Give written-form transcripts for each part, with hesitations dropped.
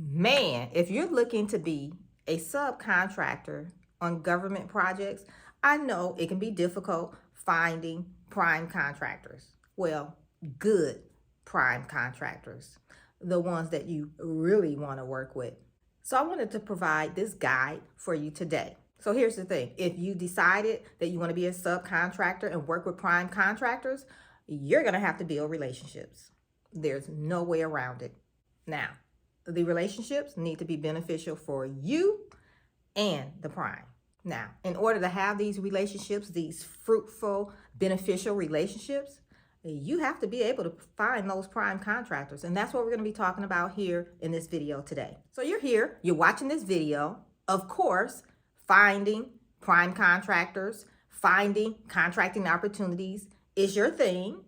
Man, if you're looking to be a subcontractor on government projects, I know it can be difficult finding prime contractors. Well, good prime contractors, the ones that you really want to work with. So I wanted to provide this guide for you today. So here's the thing. If you decided that you want to be a subcontractor and work with prime contractors, you're going to have to build relationships. There's no way around it. Now, the relationships need to be beneficial for you and the prime. Now, in order to have these relationships, these fruitful, beneficial relationships, you have to be able to find those prime contractors. And that's what we're going to be talking about here in this video today. So you're here, you're watching this video, of course, finding prime contractors, finding contracting opportunities is your thing,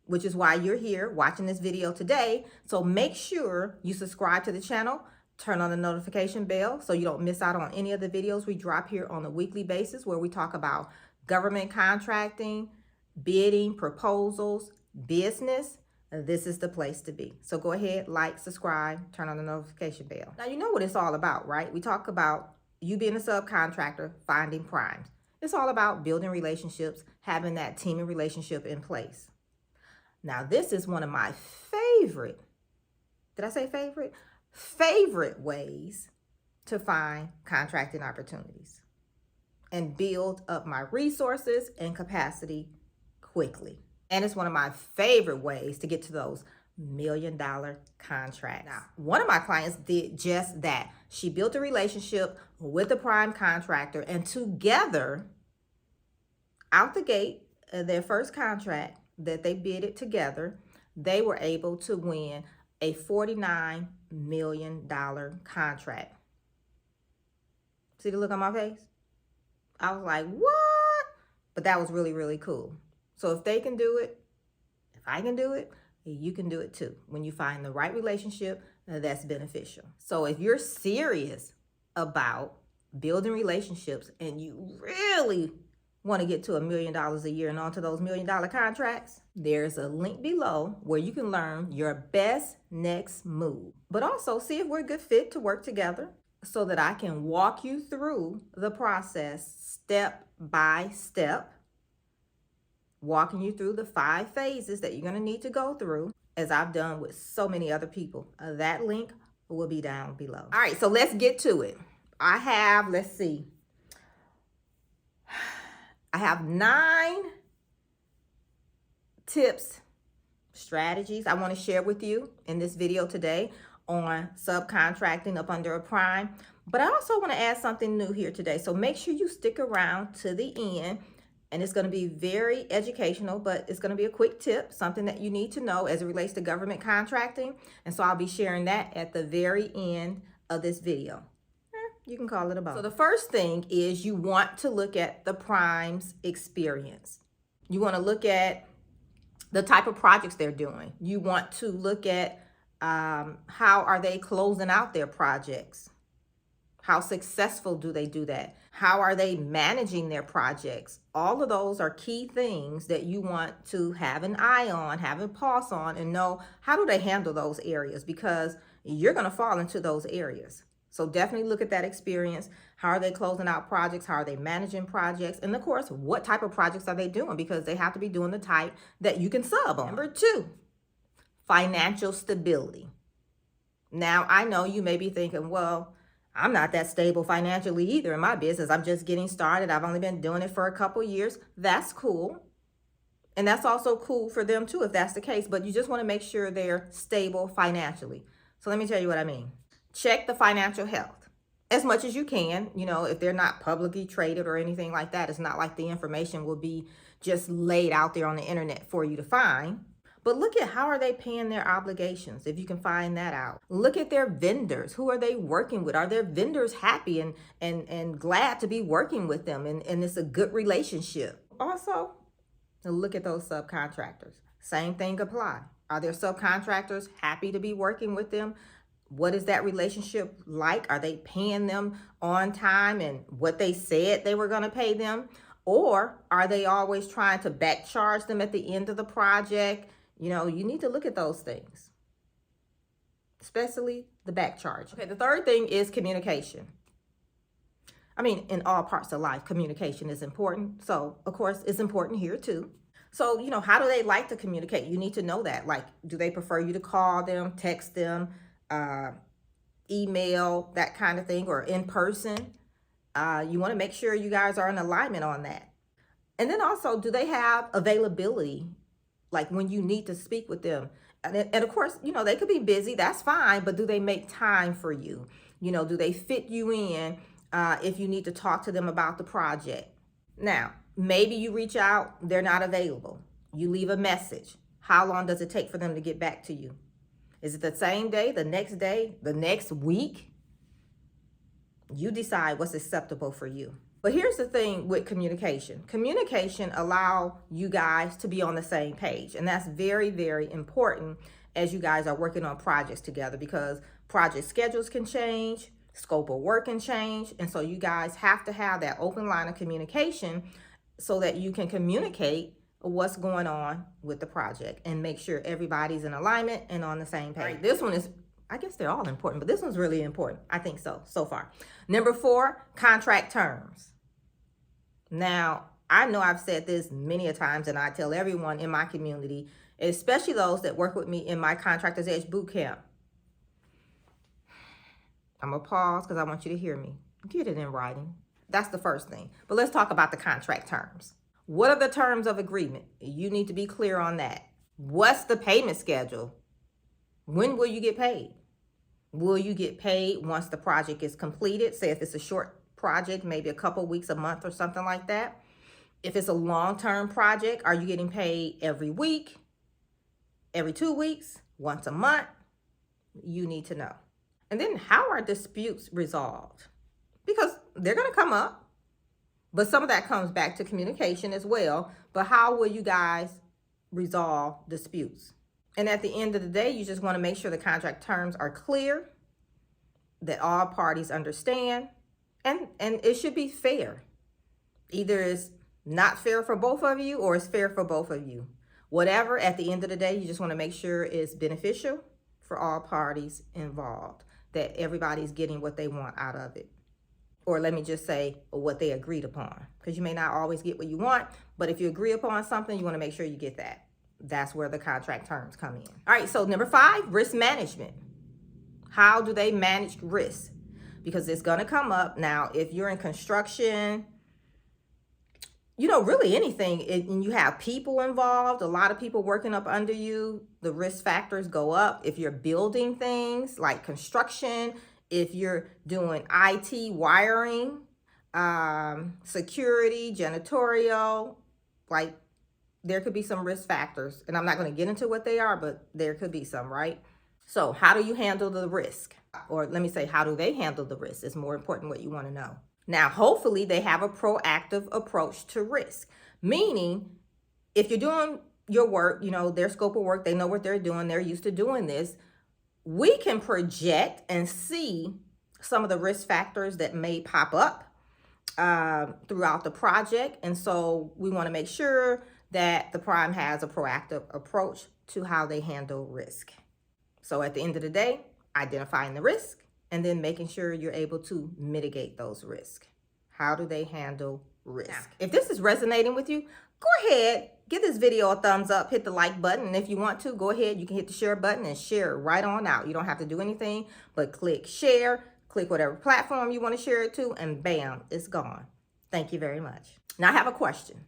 which is why you're here watching this video today. So make sure you subscribe to the channel, turn on the notification bell so you don't miss out on any of the videos we drop here on a weekly basis where we talk about government contracting, bidding, proposals, business. This is the place to be. So go ahead, like, subscribe, turn on the notification bell. Now you know what it's all about, right? We talk about you being a subcontractor, finding primes. It's all about building relationships, having that teaming relationship in place. Now, this is one of my favorite, did I say favorite? Favorite ways to find contracting opportunities and build up my resources and capacity quickly. And it's one of my favorite ways to get to those $1 million contracts. Now, one of my clients did just that. She built a relationship with the prime contractor, and together, out the gate, their first contract that they bidded together, they were able to win a $49 million contract. See the look on my face? I was like, what? But that was really, really cool. So if they can do it, if I can do it, you can do it too when you find the right relationship that's beneficial. So if you're serious about building relationships and you really want to get to $1 million a year and onto those $1 million contracts, there's a link below where you can learn your best next move. But also see if we're a good fit to work together so that I can walk you through the process step by step, walking you through the 5 phases that you're going to need to go through, as I've done with so many other people. That link will be down below. All right, so let's get to it. I have 9 tips, strategies I want to share with you in this video today on subcontracting up under a prime. But I also want to add something new here today. So make sure you stick around to the end. And it's going to be very educational, but it's going to be a quick tip, something that you need to know as it relates to government contracting. And so I'll be sharing that at the very end of this video. You can call it a bonus. So the first thing is you want to look at the prime's experience. You want to look at the type of projects they're doing. You want to look at how are they closing out their projects? How successful do they do that? How are they managing their projects? All of those are key things that you want to have an eye on, have a pulse on, and know how do they handle those areas, because you're going to fall into those areas. So definitely look at that experience. How are they closing out projects? How are they managing projects? And of course, what type of projects are they doing? Because they have to be doing the type that you can sub on. Number 2, financial stability. Now, I know you may be thinking, well, I'm not that stable financially either in my business. I'm just getting started. I've only been doing it for a couple years. That's cool. And that's also cool for them too, if that's the case. But you just want to make sure they're stable financially. So let me tell you what I mean. Check the financial health as much as you can. You know, if they're not publicly traded or anything like that, it's not like the information will be just laid out there on the internet for you to find. But look at how are they paying their obligations, if you can find that out. Look at their vendors. Who are they working with? Are their vendors happy and glad to be working with them? And it's a good relationship. Also, look at those subcontractors. Same thing apply. Are their subcontractors happy to be working with them? What is that relationship like? Are they paying them on time and what they said they were going to pay them? Or are they always trying to back charge them at the end of the project? You know, you need to look at those things. especially the back charge. Okay, the third thing is communication. I mean, in all parts of life, communication is important. So, of course, it's important here too. So, how do they like to communicate? You need to know that. Like, do they prefer you to call them, text them, email, that kind of thing, or in person? You want to make sure you guys are in alignment on that. And then also, do they have availability, like when you need to speak with them? And of course, they could be busy, that's fine, but do they make time for you? Do they fit you in if you need to talk to them about the project? Now, maybe you reach out, they're not available. You leave a message. How long does it take for them to get back to you? Is it the same day, the next week? You decide what's acceptable for you. But here's the thing with communication. Communication allows you guys to be on the same page. And that's very, very important as you guys are working on projects together, because project schedules can change, scope of work can change. And so you guys have to have that open line of communication so that you can communicate what's going on with the project and make sure everybody's in alignment and on the same page. Right. This one is, I guess they're all important, but this one's really important. I think so far. Number 4, contract terms. Now, I know I've said this many a times, and I tell everyone in my community, especially those that work with me in my Contractors Edge Bootcamp. I'm going to pause because I want you to hear me. Get it in writing. That's the first thing. But let's talk about the contract terms. What are the terms of agreement? You need to be clear on that. What's the payment schedule? When will you get paid? Will you get paid once the project is completed? Say if it's a short project, maybe a couple weeks, a month, or something like that. If it's a long-term project, are you getting paid every week, every 2 weeks, once a month? You need to know. And then how are disputes resolved? Because they're going to come up, but some of that comes back to communication as well. But how will you guys resolve disputes? And at the end of the day, you just want to make sure the contract terms are clear, that all parties understand, and it should be fair. Either it's not fair for both of you or it's fair for both of you. Whatever, at the end of the day, you just want to make sure it's beneficial for all parties involved, that everybody's getting what they want out of it. Or let me just say what they agreed upon, because you may not always get what you want, but if you agree upon something, you want to make sure you get that. That's where the contract terms come in. All right, so number 5, risk management. How do they manage risk? Because it's going to come up. Now, if you're in construction, really anything, and you have people involved, a lot of people working up under you, the risk factors go up. If you're building things like construction, if you're doing IT wiring, security, janitorial, like there could be some risk factors. And I'm not going to get into what they are, but there could be some, right? So how do you handle the risk? Or let me say, how do they handle the risk? It's more important what you want to know. Now, hopefully they have a proactive approach to risk, meaning if you're doing your work, their scope of work, they know what they're doing, they're used to doing this. We can project and see some of the risk factors that may pop up throughout the project. And so we want to make sure that the prime has a proactive approach to how they handle risk. So at the end of the day, identifying the risk and then making sure you're able to mitigate those risks. How do they handle risk? Now, if this is resonating with you, go ahead, give this video a thumbs up, hit the like button. And if you want to, go ahead, you can hit the share button and share it right on out. You don't have to do anything but click share, click whatever platform you want to share it to, and bam, it's gone. Thank you very much. Now I have a question.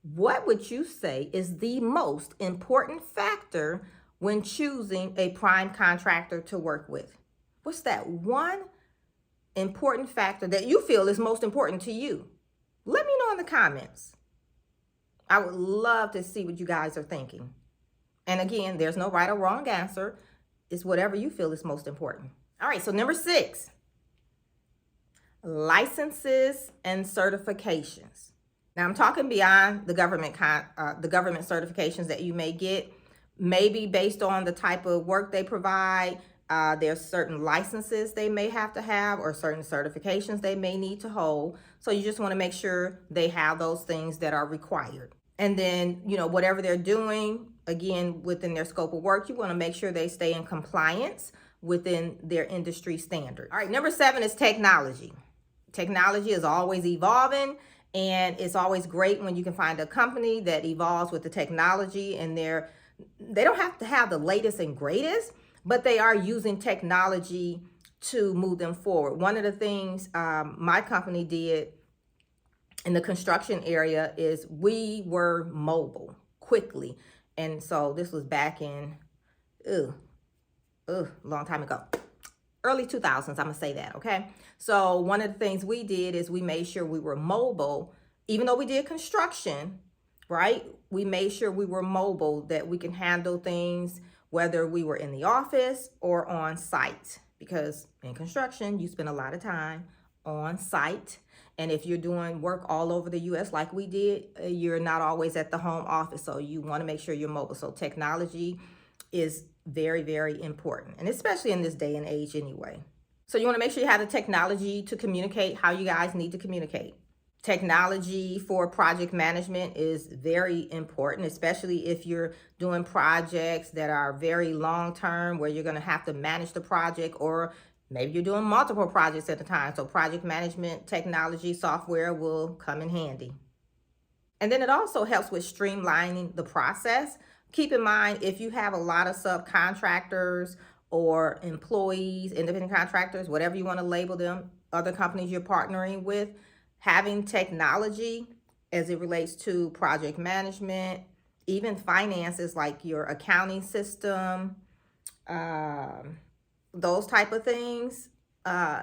What would you say is the most important factor when choosing a prime contractor to work with? What's that one important factor that you feel is most important to you? Let me know in the comments. I would love to see what you guys are thinking. And again, there's no right or wrong answer. It's whatever you feel is most important. All right, so number 6, licenses and certifications. Now I'm talking beyond the government certifications that you may get, maybe based on the type of work they provide. There's certain licenses they may have to have or certain certifications they may need to hold. So you just want to make sure they have those things that are required. And then, whatever they're doing, again, within their scope of work, you want to make sure they stay in compliance within their industry standards. All right, number 7 is technology. Technology is always evolving, and it's always great when you can find a company that evolves with the technology, and they don't have to have the latest and greatest, but they are using technology to move them forward. One of the things my company did in the construction area is we were mobile quickly. And so this was back in, long time ago. Early 2000s, I'm gonna say that, okay? So one of the things we did is we made sure we were mobile, even though we did construction, right? We made sure we were mobile, that we can handle things, whether we were in the office or on site. Because in construction, you spend a lot of time on site. And if you're doing work all over the US like we did, you're not always at the home office. So you wanna make sure you're mobile. So technology is very, very important, and especially in this day and age anyway. So you want to make sure you have the technology to communicate how you guys need to communicate. Technology for project management is very important, especially if you're doing projects that are very long term, where you're going to have to manage the project, or maybe you're doing multiple projects at a time. So project management technology software will come in handy. And then it also helps with streamlining the process. Keep in mind, if you have a lot of subcontractors or employees, independent contractors, whatever you want to label them, other companies you're partnering with, having technology as it relates to project management, even finances like your accounting system, those type of things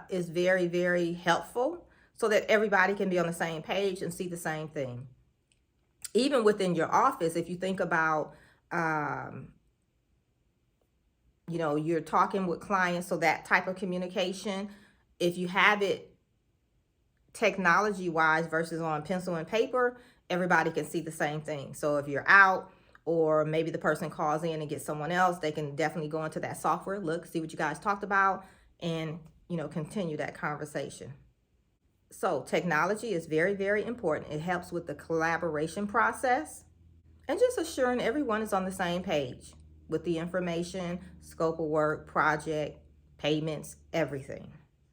is very, very helpful, so that everybody can be on the same page and see the same thing. Even within your office, if you think about you're talking with clients, so that type of communication, if you have it technology wise versus on pencil and paper, everybody can see the same thing. So if you're out, or maybe the person calls in and gets someone else, they can definitely go into that software, look, see what you guys talked about, and continue that conversation. So technology is very, very important. It helps with the collaboration process, and just assuring everyone is on the same page with the information, scope of work, project, payments, everything.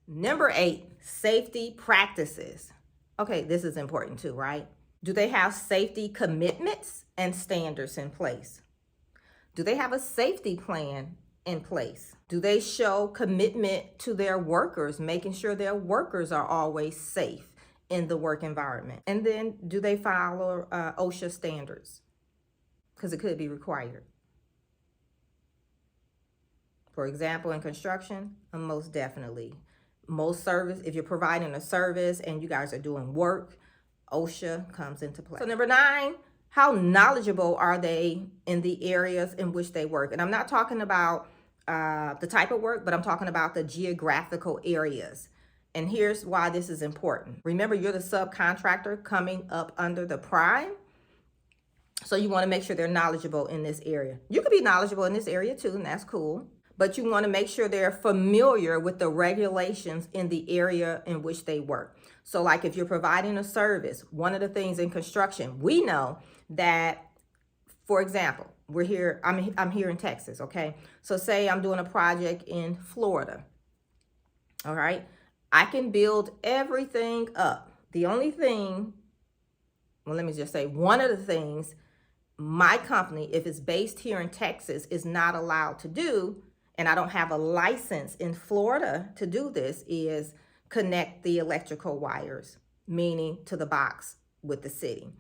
Number 8, safety practices. Okay, this is important too, right? Do they have safety commitments and standards in place? Do they have a safety plan in place? Do they show commitment to their workers, making sure their workers are always safe in the work environment? And then do they follow OSHA standards? Because it could be required. For example, in construction, most definitely. Most service, if you're providing a service and you guys are doing work, OSHA comes into play. So number 9, how knowledgeable are they in the areas in which they work? And I'm not talking about the type of work, but I'm talking about the geographical areas. And here's why this is important. Remember, you're the subcontractor coming up under the prime. So you want to make sure they're knowledgeable in this area. You could be knowledgeable in this area too, and that's cool. But you want to make sure they're familiar with the regulations in the area in which they work. So like if you're providing a service, one of the things in construction, we know that, for example, I'm here in Texas, okay? So say I'm doing a project in Florida, all right? I can build everything up. The only thing, well, let me just say, one of the things my company, if it's based here in Texas, is not allowed to do, and I don't have a license in Florida to do this, is connect the electrical wires, meaning to the box with the city.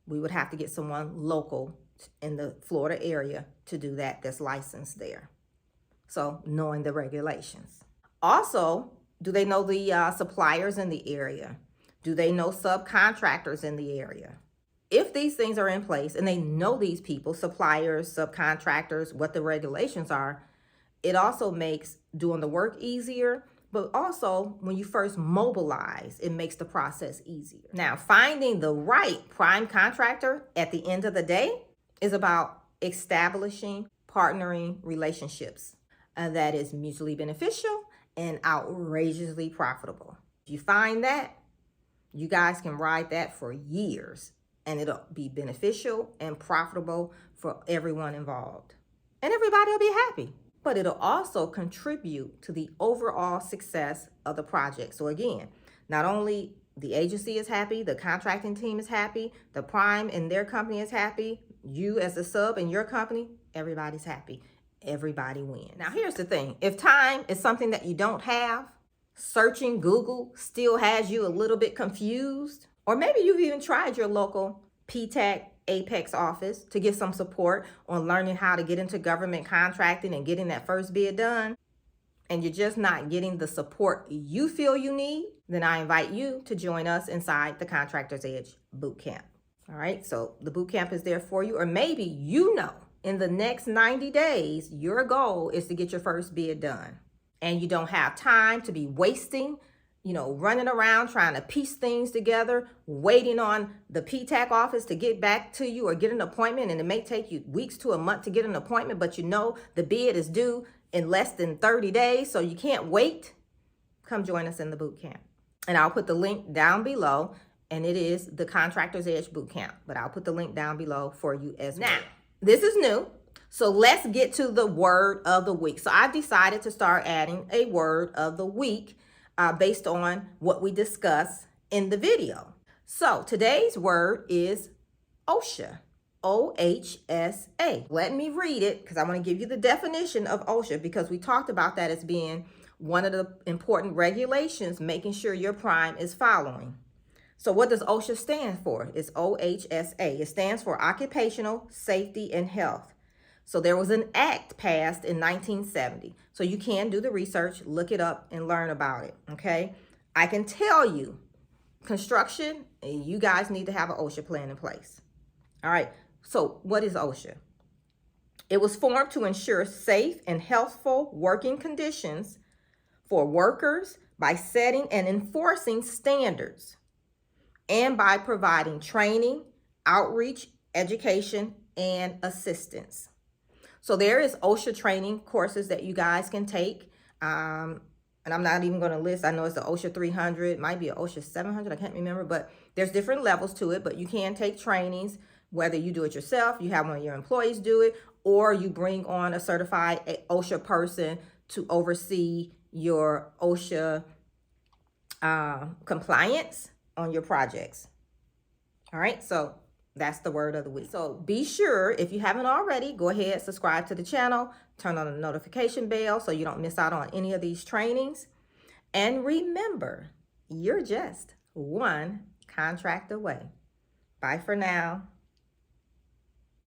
We would have to get someone local in the Florida area to do that, that's licensed there. So knowing the regulations. Also, do they know the suppliers in the area? Do they know subcontractors in the area? If these things are in place and they know these people, suppliers, subcontractors, what the regulations are, it also makes doing the work easier, but also when you first mobilize, it makes the process easier. Now, finding the right prime contractor at the end of the day is about establishing partnering relationships that is mutually beneficial and outrageously profitable. If you find that, you guys can ride that for years, and it'll be beneficial and profitable for everyone involved. And everybody will be happy. but it'll also contribute to the overall success of the project. So again, not only the agency is happy, the contracting team is happy, the prime and their company is happy, you as a sub and your company, everybody's happy. Everybody wins. Now here's the thing. If time is something that you don't have, searching Google still has you a little bit confused, or maybe you've even tried your local PTAC Apex office to get some support on learning how to get into government contracting and getting that first bid done, and you're just not getting the support you feel you need, then I invite you to join us inside the Contractor's Edge Bootcamp. All right, so the bootcamp is there for you, or maybe in the next 90 days, your goal is to get your first bid done, and you don't have time to be wasting running around trying to piece things together, waiting on the PTAC office to get back to you or get an appointment. And it may take you weeks to a month to get an appointment, but the bid is due in less than 30 days, so you can't wait. Come join us in the boot camp. And I'll put the link down below, and it is the Contractor's Edge Boot Camp, but I'll put the link down below for you as well. Now, this is new, so let's get to the word of the week. So I've decided to start adding a word of the week based on what we discuss in the video. So today's word is OSHA, OHSA. Let me read it because I want to give you the definition of OSHA, because we talked about that as being one of the important regulations, making sure your prime is following. So what does OSHA stand for? It's OHSA. It stands for Occupational Safety and Health. So there was an act passed in 1970. So you can do the research, look it up, and learn about it, okay? I can tell you, construction, you guys need to have an OSHA plan in place. All right, so what is OSHA? It was formed to ensure safe and healthful working conditions for workers by setting and enforcing standards and by providing training, outreach, education, and assistance. So there is OSHA training courses that you guys can take. And I'm not even going to list. I know it's the OSHA 300, might be an OSHA 700. I can't remember, but there's different levels to it. But you can take trainings, whether you do it yourself, you have one of your employees do it, or you bring on a certified OSHA person to oversee your OSHA compliance on your projects. All right, so that's the word of the week. So be sure, if you haven't already, go ahead, subscribe to the channel, turn on the notification bell so you don't miss out on any of these trainings. And remember, you're just one contract away. Bye for now.